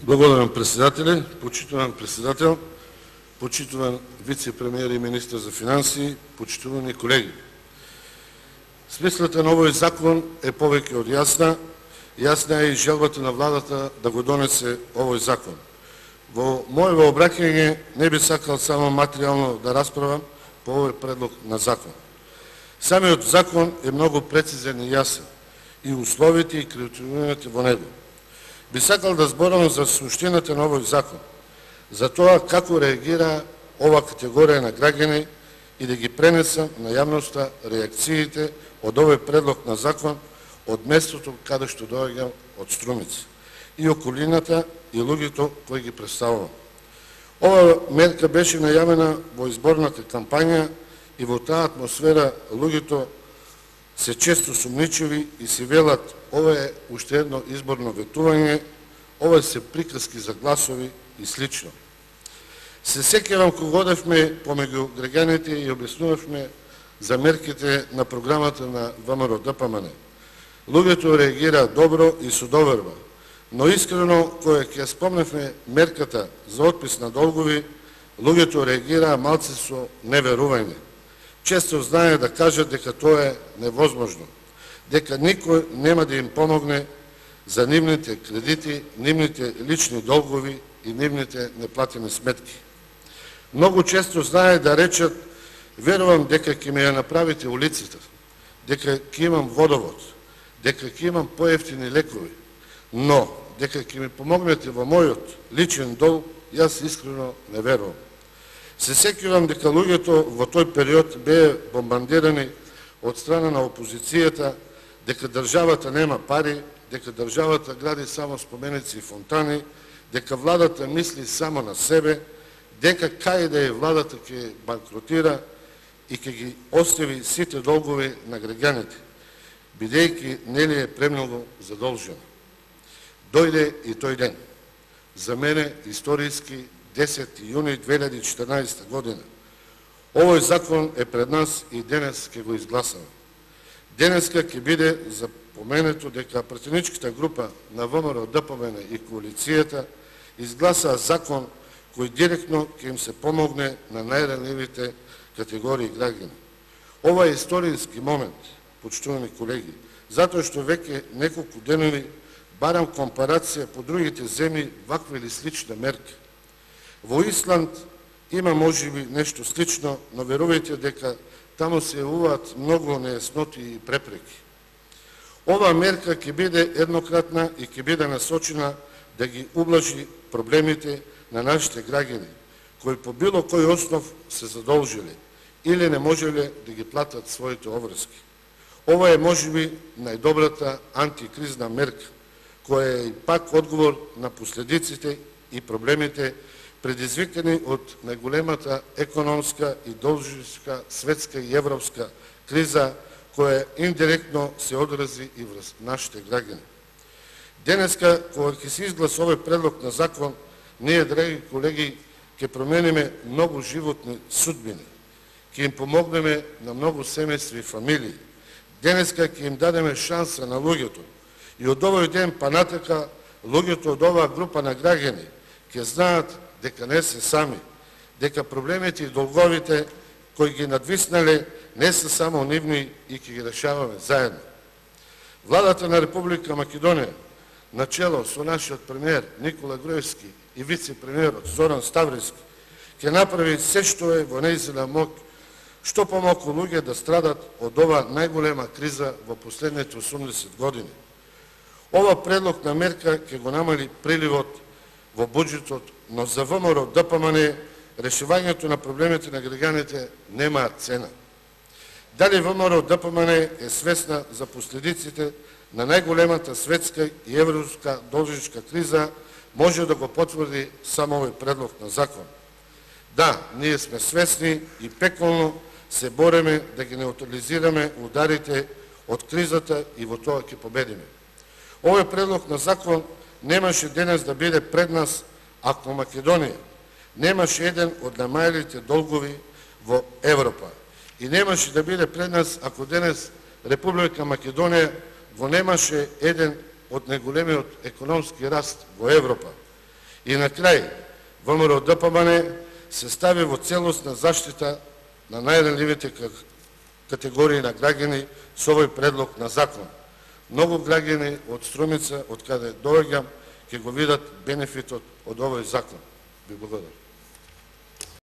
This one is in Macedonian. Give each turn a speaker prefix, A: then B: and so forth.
A: Благодарам, председателе. Почитуван председател, почитуван вице-премиер и министър за финанси, почитувани колеги. Смислата на овој закон е повеќе од јасна. Јасна е и желбата на владата да го донесе овој закон. Во моето обраќање не би сакал само материјално да расправам по овој предлог на закон. Самиот закон е многу прецизен и јасен, и условите и критериумите во него. Би сакал да зборам за суштината на овој закон, за тоа како реагира ова категорија на граѓани и да ги пренесам на јавноста реакциите од овој предлог на закон од местото каде што доаѓам од Струмица и околината и луѓето кои ги представувам. Ова мерка беше најавена во изборната кампања и во таа атмосфера луѓето се често сумничеви и си велат ова е уште едно изборно ветување, ова се приказки за гласови и слично. Се сеќавам кога одевме помеѓу граѓаните и објаснувавме за мерките на програмата на ВМРО-ДПМН. Луѓето реагира добро и со доверба, но искрено кога ќе спомневме мерката за отпис на долгови, луѓето реагираа малце со неверување. Често знае да кажат дека тоа е невозможно, дека никој нема да им помогне за нивните кредити, нивните лични долгови и нивните неплатени сметки. Многу често знае да речат: верувам дека ќе ми ја направите улицата, дека ќе имам водовод, дека ќе имам поевтини лекови, но дека ќе ми помогнете во мојот личен долг, јас искрено не верувам. Се сеќавам дека луѓето во тој период беа бомбардирани од страна на опозицијата, дека државата нема пари, дека државата гради само споменици и фонтани, дека владата мисли само на себе, дека кај да е владата ќе банкротира и ќе ги остави сите долгови на граѓаните, бидејќи нели е премногу задолжена. Дојде и тој ден. За мене историски 10. јуни 2014 година. Овој закон е пред нас и денес ќе го изгласаме. Денеска ќе биде запоменето дека пратеничката група на ВМРО-ДПМН и коалицијата изгласаа закон кој директно ќе им се помогне на најранливите категории граѓани. Ова е историски момент, почитувани колеги, затоа што веќе неколку денови барам компарација по другите земји ваква или слична мерка. Во Исланд има можеби нешто слично, но верувајте дека таму се јавуваат многу нејасноти и препреки. Ова мерка ќе биде еднократна и ќе биде насочена да ги ублажи проблемите на нашите граѓани, кои по било кој основ се задолжили или не можеле да ги платат своите обврски. Ова е можеби најдобрата антикризна мерка, која е и пак одговор на последиците и проблемите предизвикани од најголемата економска и должинска светска и европска криза, која индиректно се одрази и врз нашите граѓани. Денеска, кога ќе се изгласа овој предлог на закон, ние, драги колеги, ќе промениме многу животни судбини, ќе им помогнеме на многу семејства и фамилии. Денеска ќе им дадеме шанса на луѓето и од овој ден па натака луѓето од оваа група на граѓани ќе знаат дека не се сами, дека проблемите и долговите кои ги надвиснале не се само нивни и ќе ги решаваме заедно. Владата на Република Македонија, начело со нашиот премиер Никола Груевски и вице-премиерот Зоран Ставриски, ќе направи се што е во нејзина моќ, што помалку луѓе да страдат од ова најголема криза во последните 80 години. Ова предлог на мерка ќе го намали приливот во буџетот, но за ВМРО-ДПМН решувањето на проблемите на граѓаните немаат цена. Дали ВМРО-ДПМН е свесна за последиците на најголемата светска и европска должничка криза, може да го потврди само овој предлог на закон. Да, ние сме свесни и пеколно се бореме да ги неутрализираме ударите од кризата и во тоа ќе победиме. Овој предлог на закон немаше денес да биде пред нас ако Македонија немаше еден од најмалите долгови во Европа и немаше да биде пред нас ако денес Република Македонија го немаше еден од најголемиот економски раст во Европа И на крај, ВМРО ДПМН се стави во целосна заштита на најранливите категории на граѓани со овој предлог на закон. Многу граѓани од Струмица, од каде доаѓам, ќе го видат бенефитот од овој закон. Ви благодарам.